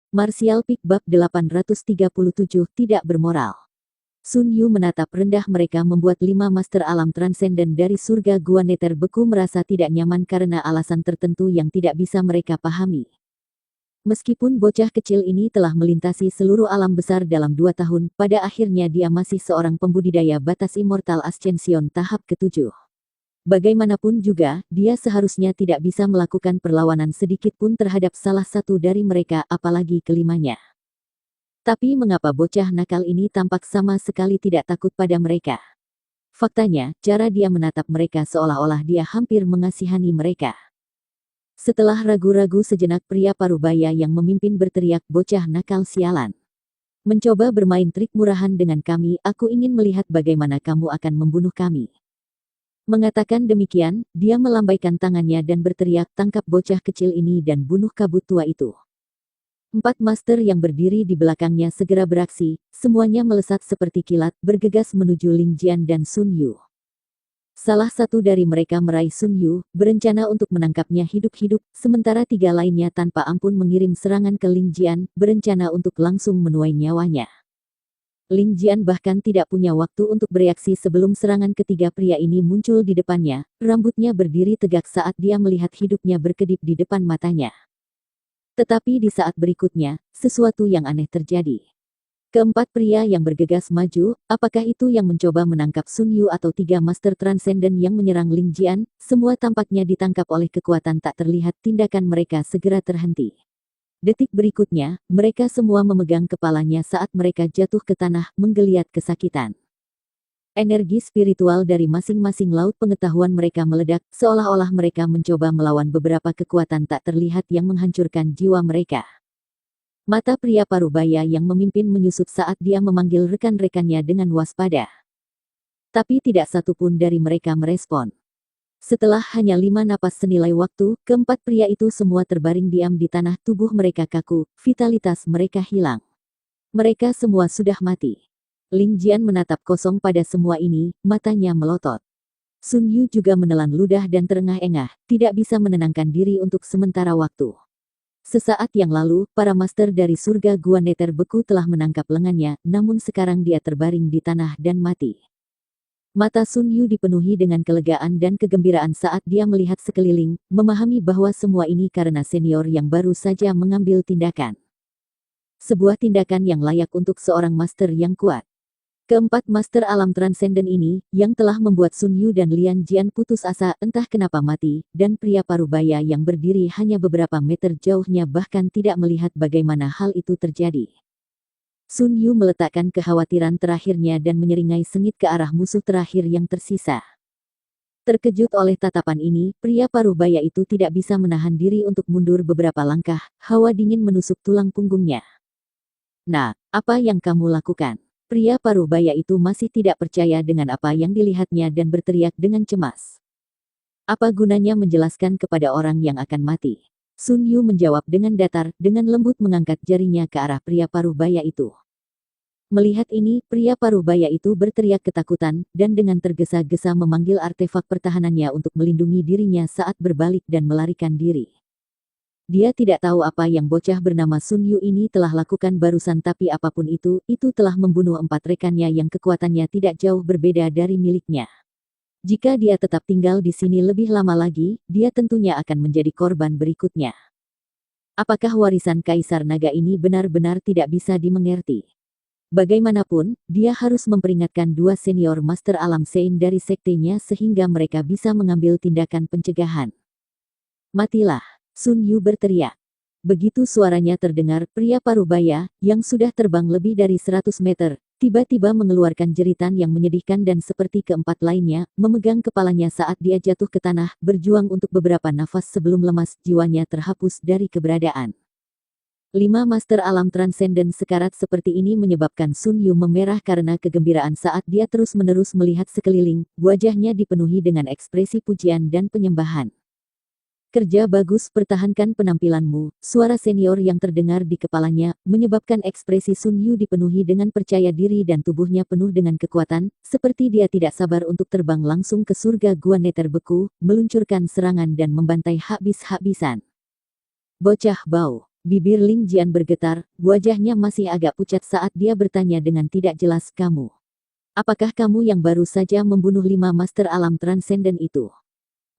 Martial Peak Bab 837 Tidak Bermoral. Sun Yu menatap rendah mereka membuat 5 master alam transenden dari surga gua neter beku merasa tidak nyaman karena alasan tertentu yang tidak bisa mereka pahami. Meskipun bocah kecil ini telah melintasi seluruh alam besar dalam 2 tahun, pada akhirnya dia masih seorang pembudidaya batas immortal ascension tahap ke-7. Bagaimanapun juga, dia seharusnya tidak bisa melakukan perlawanan sedikit pun terhadap salah satu dari mereka, apalagi kelimanya. Tapi mengapa bocah nakal ini tampak sama sekali tidak takut pada mereka? Faktanya, cara dia menatap mereka seolah-olah dia hampir mengasihani mereka. Setelah ragu-ragu sejenak, pria parubaya yang memimpin berteriak, "Bocah nakal sialan. Mencoba bermain trik murahan dengan kami, aku ingin melihat bagaimana kamu akan membunuh kami." Mengatakan demikian, dia melambaikan tangannya dan berteriak, "Tangkap bocah kecil ini dan bunuh kabut tua itu." 4 master yang berdiri di belakangnya segera beraksi, semuanya melesat seperti kilat, bergegas menuju Ling Jian dan Sun Yu. Salah satu dari mereka meraih Sun Yu, berencana untuk menangkapnya hidup-hidup, sementara 3 lainnya tanpa ampun mengirim serangan ke Ling Jian, berencana untuk langsung menuai nyawanya. Ling Jian bahkan tidak punya waktu untuk bereaksi sebelum serangan ketiga pria ini muncul di depannya, rambutnya berdiri tegak saat dia melihat hidupnya berkedip di depan matanya. Tetapi di saat berikutnya, sesuatu yang aneh terjadi. Keempat pria yang bergegas maju, apakah itu yang mencoba menangkap Sun Yu atau 3 master transenden yang menyerang Ling Jian, semua tampaknya ditangkap oleh kekuatan tak terlihat, tindakan mereka segera terhenti. Detik berikutnya, mereka semua memegang kepalanya saat mereka jatuh ke tanah, menggeliat kesakitan. Energi spiritual dari masing-masing laut pengetahuan mereka meledak, seolah-olah mereka mencoba melawan beberapa kekuatan tak terlihat yang menghancurkan jiwa mereka. Mata pria parubaya yang memimpin menyusut saat dia memanggil rekan-rekannya dengan waspada. Tapi tidak satu pun dari mereka merespon. Setelah hanya 5 napas senilai waktu, keempat pria itu semua terbaring diam di tanah, tubuh mereka kaku, vitalitas mereka hilang. Mereka semua sudah mati. Ling Jian menatap kosong pada semua ini, matanya melotot. Sun Yu juga menelan ludah dan terengah-engah, tidak bisa menenangkan diri untuk sementara waktu. Sesaat yang lalu, para master dari surga gua neter beku telah menangkap lengannya, namun sekarang dia terbaring di tanah dan mati. Mata Sun Yu dipenuhi dengan kelegaan dan kegembiraan saat dia melihat sekeliling, memahami bahwa semua ini karena senior yang baru saja mengambil tindakan. Sebuah tindakan yang layak untuk seorang master yang kuat. Keempat master alam transenden ini, yang telah membuat Sun Yu dan Lian Jian putus asa entah kenapa mati, dan pria parubaya yang berdiri hanya beberapa meter jauhnya bahkan tidak melihat bagaimana hal itu terjadi. Sun Yu meletakkan kekhawatiran terakhirnya dan menyeringai sengit ke arah musuh terakhir yang tersisa. Terkejut oleh tatapan ini, pria parubaya itu tidak bisa menahan diri untuk mundur beberapa langkah, hawa dingin menusuk tulang punggungnya. "Nah, apa yang kamu lakukan?" Pria parubaya itu masih tidak percaya dengan apa yang dilihatnya dan berteriak dengan cemas. "Apa gunanya menjelaskan kepada orang yang akan mati?" Sun Yu menjawab dengan datar, dengan lembut mengangkat jarinya ke arah pria parubaya itu. Melihat ini, pria parubaya itu berteriak ketakutan, dan dengan tergesa-gesa memanggil artefak pertahanannya untuk melindungi dirinya saat berbalik dan melarikan diri. Dia tidak tahu apa yang bocah bernama Sun Yu ini telah lakukan barusan, tapi apapun itu telah membunuh 4 rekannya yang kekuatannya tidak jauh berbeda dari miliknya. Jika dia tetap tinggal di sini lebih lama lagi, dia tentunya akan menjadi korban berikutnya. Apakah warisan Kaisar Naga ini benar-benar tidak bisa dimengerti? Bagaimanapun, dia harus memperingatkan 2 senior master alam Sein dari sektenya sehingga mereka bisa mengambil tindakan pencegahan. "Matilah!" Sun Yu berteriak. Begitu suaranya terdengar, pria parubaya, yang sudah terbang lebih dari 100 meter, tiba-tiba mengeluarkan jeritan yang menyedihkan dan seperti keempat lainnya, memegang kepalanya saat dia jatuh ke tanah, berjuang untuk beberapa nafas sebelum lemas, jiwanya terhapus dari keberadaan. 5 master alam transenden sekarat seperti ini menyebabkan Sun Yu memerah karena kegembiraan saat dia terus-menerus melihat sekeliling, wajahnya dipenuhi dengan ekspresi pujian dan penyembahan. "Kerja bagus, pertahankan penampilanmu," suara senior yang terdengar di kepalanya, menyebabkan ekspresi Sun Yu dipenuhi dengan percaya diri dan tubuhnya penuh dengan kekuatan, seperti dia tidak sabar untuk terbang langsung ke surga gua neter beku, meluncurkan serangan dan membantai habis-habisan. "Bocah bau! Bibir Ling Jian bergetar, wajahnya masih agak pucat saat dia bertanya dengan tidak jelas, kamu. Apakah kamu yang baru saja membunuh 5 master alam transenden itu?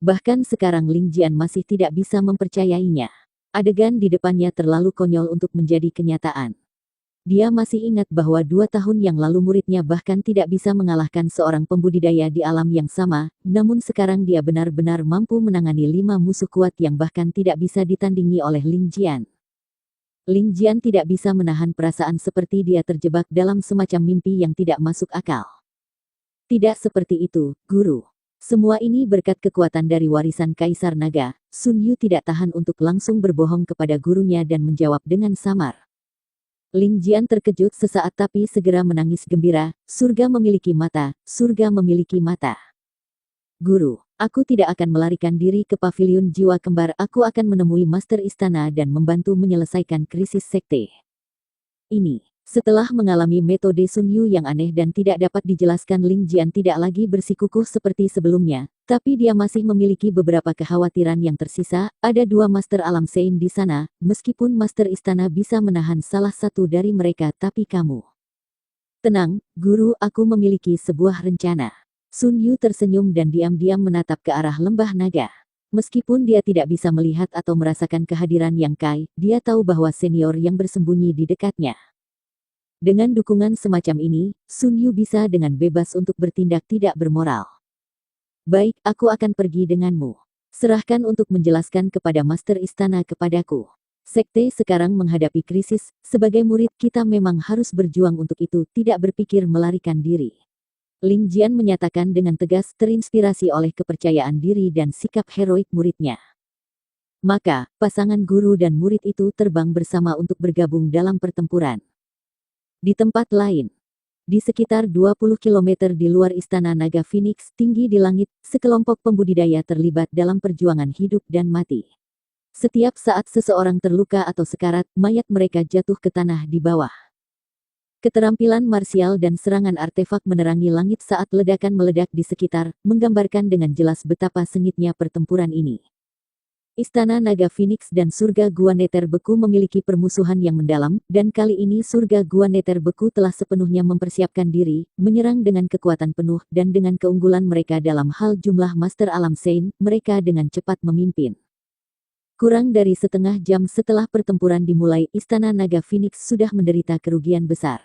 Bahkan sekarang Ling Jian masih tidak bisa mempercayainya. Adegan di depannya terlalu konyol untuk menjadi kenyataan. Dia masih ingat bahwa 2 tahun yang lalu muridnya bahkan tidak bisa mengalahkan seorang pembudidaya di alam yang sama, namun sekarang dia benar-benar mampu menangani 5 musuh kuat yang bahkan tidak bisa ditandingi oleh Ling Jian. Ling Jian tidak bisa menahan perasaan seperti dia terjebak dalam semacam mimpi yang tidak masuk akal. Tidak seperti itu, guru. Semua ini berkat kekuatan dari warisan Kaisar Naga. Sun Yu tidak tahan untuk langsung berbohong kepada gurunya dan menjawab dengan samar. Ling Jian terkejut sesaat tapi segera menangis gembira. Surga memiliki mata, surga memiliki mata. Guru, aku tidak akan melarikan diri ke paviliun jiwa kembar. Aku akan menemui Master Istana dan membantu menyelesaikan krisis sekte ini. Setelah mengalami metode Sun Yu yang aneh dan tidak dapat dijelaskan, Ling Jian tidak lagi bersikukuh seperti sebelumnya, tapi dia masih memiliki beberapa kekhawatiran yang tersisa. Ada 2 Master Alam Sein di sana, meskipun Master Istana bisa menahan salah satu dari mereka, tapi kamu. Tenang, guru, aku memiliki sebuah rencana. Sun Yu tersenyum dan diam-diam menatap ke arah lembah naga. Meskipun dia tidak bisa melihat atau merasakan kehadiran Yang Kai, dia tahu bahwa senior yang bersembunyi di dekatnya. Dengan dukungan semacam ini, Sun Yu bisa dengan bebas untuk bertindak tidak bermoral. Baik, aku akan pergi denganmu. Serahkan untuk menjelaskan kepada Master Istana kepadaku. Sekte sekarang menghadapi krisis, sebagai murid kita memang harus berjuang untuk itu, tidak berpikir melarikan diri. Ling Jian menyatakan dengan tegas, terinspirasi oleh kepercayaan diri dan sikap heroik muridnya. Maka, pasangan guru dan murid itu terbang bersama untuk bergabung dalam pertempuran. Di tempat lain, di sekitar 20 km di luar Istana Naga Phoenix, tinggi di langit, sekelompok pembudidaya terlibat dalam perjuangan hidup dan mati. Setiap saat seseorang terluka atau sekarat, mayat mereka jatuh ke tanah di bawah. Keterampilan marsial dan serangan artefak menerangi langit saat ledakan meledak di sekitar, menggambarkan dengan jelas betapa sengitnya pertempuran ini. Istana Naga Phoenix dan Surga Gua Neter Beku memiliki permusuhan yang mendalam, dan kali ini Surga Gua Neter Beku telah sepenuhnya mempersiapkan diri, menyerang dengan kekuatan penuh, dan dengan keunggulan mereka dalam hal jumlah Master Alam Sein, mereka dengan cepat memimpin. Kurang dari setengah jam setelah pertempuran dimulai, Istana Naga Phoenix sudah menderita kerugian besar.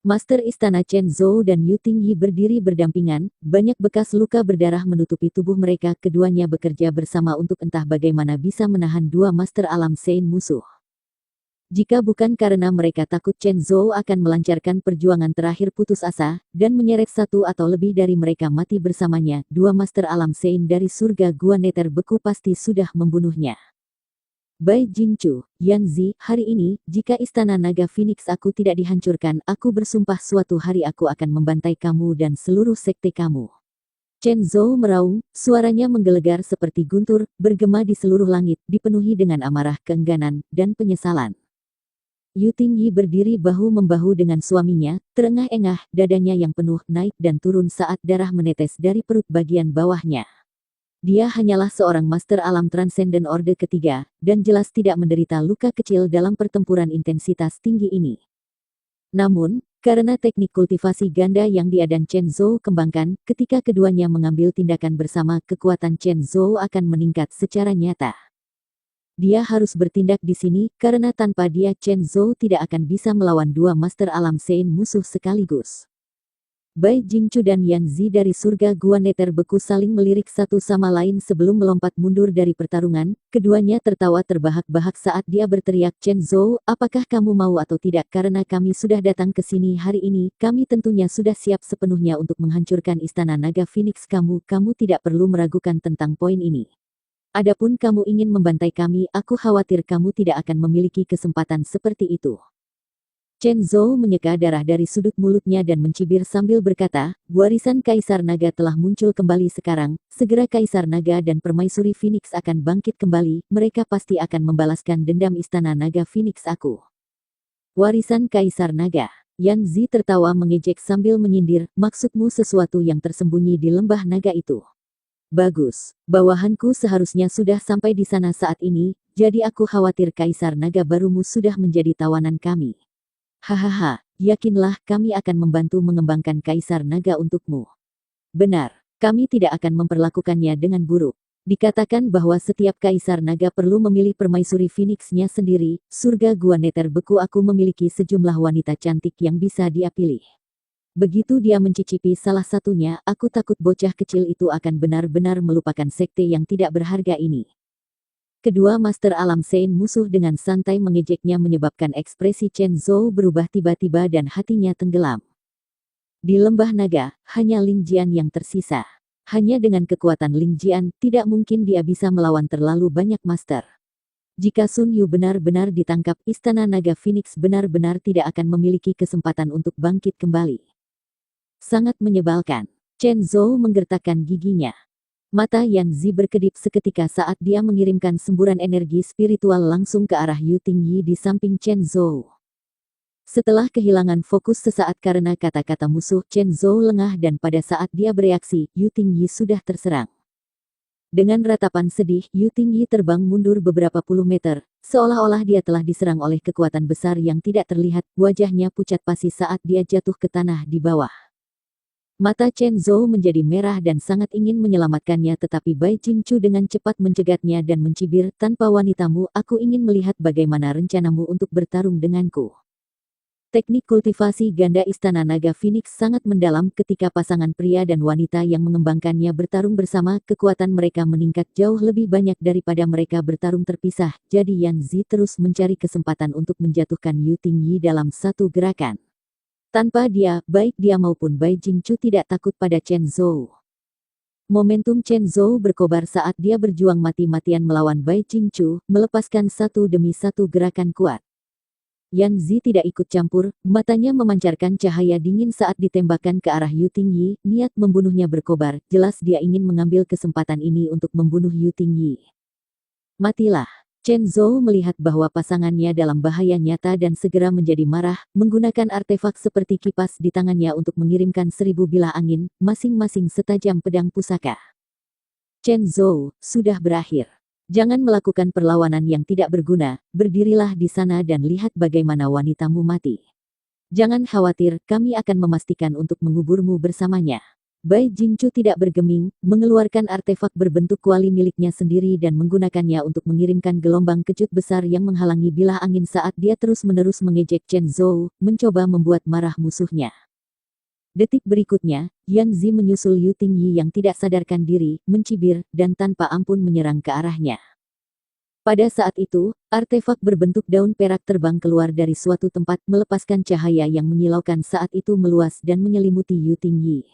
Master Istana Chen Zhou dan Yu Tingyi berdiri berdampingan, banyak bekas luka berdarah menutupi tubuh mereka. Keduanya bekerja bersama untuk entah bagaimana bisa menahan 2 Master Alam Sein musuh. Jika bukan karena mereka takut Chen Zhou akan melancarkan perjuangan terakhir putus asa, dan menyeret 1 atau lebih dari mereka mati bersamanya, 2 Master Alam Sein dari Surga Gua Neter Beku pasti sudah membunuhnya. Bai Jingchu, Yan Zi, hari ini, jika Istana Naga Phoenix aku tidak dihancurkan, aku bersumpah suatu hari aku akan membantai kamu dan seluruh sekte kamu. Chen Zhou meraung, suaranya menggelegar seperti guntur, bergema di seluruh langit, dipenuhi dengan amarah, keengganan, dan penyesalan. Yu Tingyi berdiri bahu-membahu dengan suaminya, terengah-engah, dadanya yang penuh, naik dan turun saat darah menetes dari perut bagian bawahnya. Dia hanyalah seorang Master Alam Transenden Orde ketiga, dan jelas tidak menderita luka kecil dalam pertempuran intensitas tinggi ini. Namun, karena teknik kultivasi ganda yang dia dan Chen Zhou kembangkan, ketika keduanya mengambil tindakan bersama, kekuatan Chen Zhou akan meningkat secara nyata. Dia harus bertindak di sini, karena tanpa dia Chen Zhou tidak akan bisa melawan 2 Master Alam Sein musuh sekaligus. Bai Jingchu dan Yan Zi dari Surga Gua Neter Beku saling melirik satu sama lain sebelum melompat mundur dari pertarungan. Keduanya tertawa terbahak-bahak saat dia berteriak, Chen Zhou, apakah kamu mau atau tidak? Karena kami sudah datang ke sini hari ini, kami tentunya sudah siap sepenuhnya untuk menghancurkan Istana Naga Phoenix kamu tidak perlu meragukan tentang poin ini. Adapun kamu ingin membantai kami, aku khawatir kamu tidak akan memiliki kesempatan seperti itu. Chen Zhou menyeka darah dari sudut mulutnya dan mencibir sambil berkata, warisan Kaisar Naga telah muncul kembali sekarang, segera Kaisar Naga dan Permaisuri Phoenix akan bangkit kembali, mereka pasti akan membalaskan dendam Istana Naga Phoenix aku. Warisan Kaisar Naga. Yan Zi tertawa mengejek sambil menyindir, maksudmu sesuatu yang tersembunyi di lembah naga itu. Bagus, bawahanku seharusnya sudah sampai di sana saat ini, jadi aku khawatir Kaisar Naga barumu sudah menjadi tawanan kami. Hahaha, yakinlah kami akan membantu mengembangkan Kaisar Naga untukmu. Benar, kami tidak akan memperlakukannya dengan buruk. Dikatakan bahwa setiap Kaisar Naga perlu memilih permaisuri Phoenix-nya sendiri, surga Gua Neter Beku aku memiliki sejumlah wanita cantik yang bisa dia pilih. Begitu dia mencicipi salah satunya, aku takut bocah kecil itu akan benar-benar melupakan sekte yang tidak berharga ini. Kedua Master Alam Sein musuh dengan santai mengejeknya menyebabkan ekspresi Chen Zhou berubah tiba-tiba dan hatinya tenggelam. Di lembah naga, hanya Ling Jian yang tersisa. Hanya dengan kekuatan Ling Jian, tidak mungkin dia bisa melawan terlalu banyak Master. Jika Sun Yu benar-benar ditangkap, Istana Naga Phoenix benar-benar tidak akan memiliki kesempatan untuk bangkit kembali. Sangat menyebalkan. Chen Zhou menggertakkan giginya. Mata Yan Zi berkedip seketika saat dia mengirimkan semburan energi spiritual langsung ke arah Yu Tingyi di samping Chen Zhou. Setelah kehilangan fokus sesaat karena kata-kata musuh, Chen Zhou lengah dan pada saat dia bereaksi, Yu Tingyi sudah terserang. Dengan ratapan sedih, Yu Tingyi terbang mundur beberapa puluh meter, seolah-olah dia telah diserang oleh kekuatan besar yang tidak terlihat, wajahnya pucat pasi saat dia jatuh ke tanah di bawah. Mata Chen Zhou menjadi merah dan sangat ingin menyelamatkannya tetapi Bai Jingchu dengan cepat mencegatnya dan mencibir, tanpa wanitamu aku ingin melihat bagaimana rencanamu untuk bertarung denganku. Teknik kultivasi ganda Istana Naga Phoenix sangat mendalam ketika pasangan pria dan wanita yang mengembangkannya bertarung bersama, kekuatan mereka meningkat jauh lebih banyak daripada mereka bertarung terpisah, jadi Yan Zi terus mencari kesempatan untuk menjatuhkan Yu Tingyi dalam satu gerakan. Tanpa dia, baik dia maupun Bai Jingchu tidak takut pada Chen Zhou. Momentum Chen Zhou berkobar saat dia berjuang mati-matian melawan Bai Jingchu, melepaskan satu demi satu gerakan kuat. Yan Zi tidak ikut campur, matanya memancarkan cahaya dingin saat ditembakkan ke arah Yu Tingyi, niat membunuhnya berkobar, jelas dia ingin mengambil kesempatan ini untuk membunuh Yu Tingyi. Matilah. Chen Zhou melihat bahwa pasangannya dalam bahaya nyata dan segera menjadi marah, menggunakan artefak seperti kipas di tangannya untuk mengirimkan 1000 bilah angin, masing-masing setajam pedang pusaka. Chen Zhou, sudah berakhir. Jangan melakukan perlawanan yang tidak berguna, berdirilah di sana dan lihat bagaimana wanitamu mati. Jangan khawatir, kami akan memastikan untuk menguburmu bersamanya. Bai Jingchu tidak bergeming, mengeluarkan artefak berbentuk kuali miliknya sendiri dan menggunakannya untuk mengirimkan gelombang kejut besar yang menghalangi bilah angin saat dia terus-menerus mengejek Chen Zhou, mencoba membuat marah musuhnya. Detik berikutnya, Yan Zi menyusul Yu Tingyi yang tidak sadarkan diri, mencibir, dan tanpa ampun menyerang ke arahnya. Pada saat itu, artefak berbentuk daun perak terbang keluar dari suatu tempat, melepaskan cahaya yang menyilaukan saat itu meluas dan menyelimuti Yu Tingyi.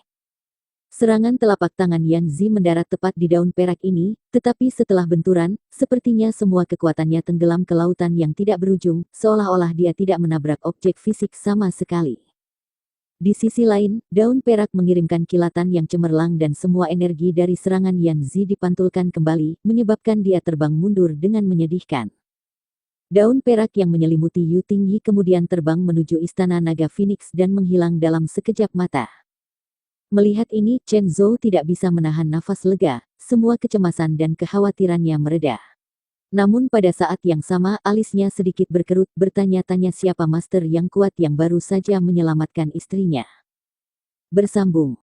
Serangan telapak tangan Yan Zi mendarat tepat di daun perak ini, tetapi setelah benturan, sepertinya semua kekuatannya tenggelam ke lautan yang tidak berujung, seolah-olah dia tidak menabrak objek fisik sama sekali. Di sisi lain, daun perak mengirimkan kilatan yang cemerlang dan semua energi dari serangan Yan Zi dipantulkan kembali, menyebabkan dia terbang mundur dengan menyedihkan. Daun perak yang menyelimuti Yu Tingyi kemudian terbang menuju Istana Naga Phoenix dan menghilang dalam sekejap mata. Melihat ini, Chen Zhou tidak bisa menahan nafas lega, semua kecemasan dan kekhawatirannya mereda. Namun pada saat yang sama alisnya sedikit berkerut, bertanya-tanya siapa master yang kuat yang baru saja menyelamatkan istrinya. Bersambung.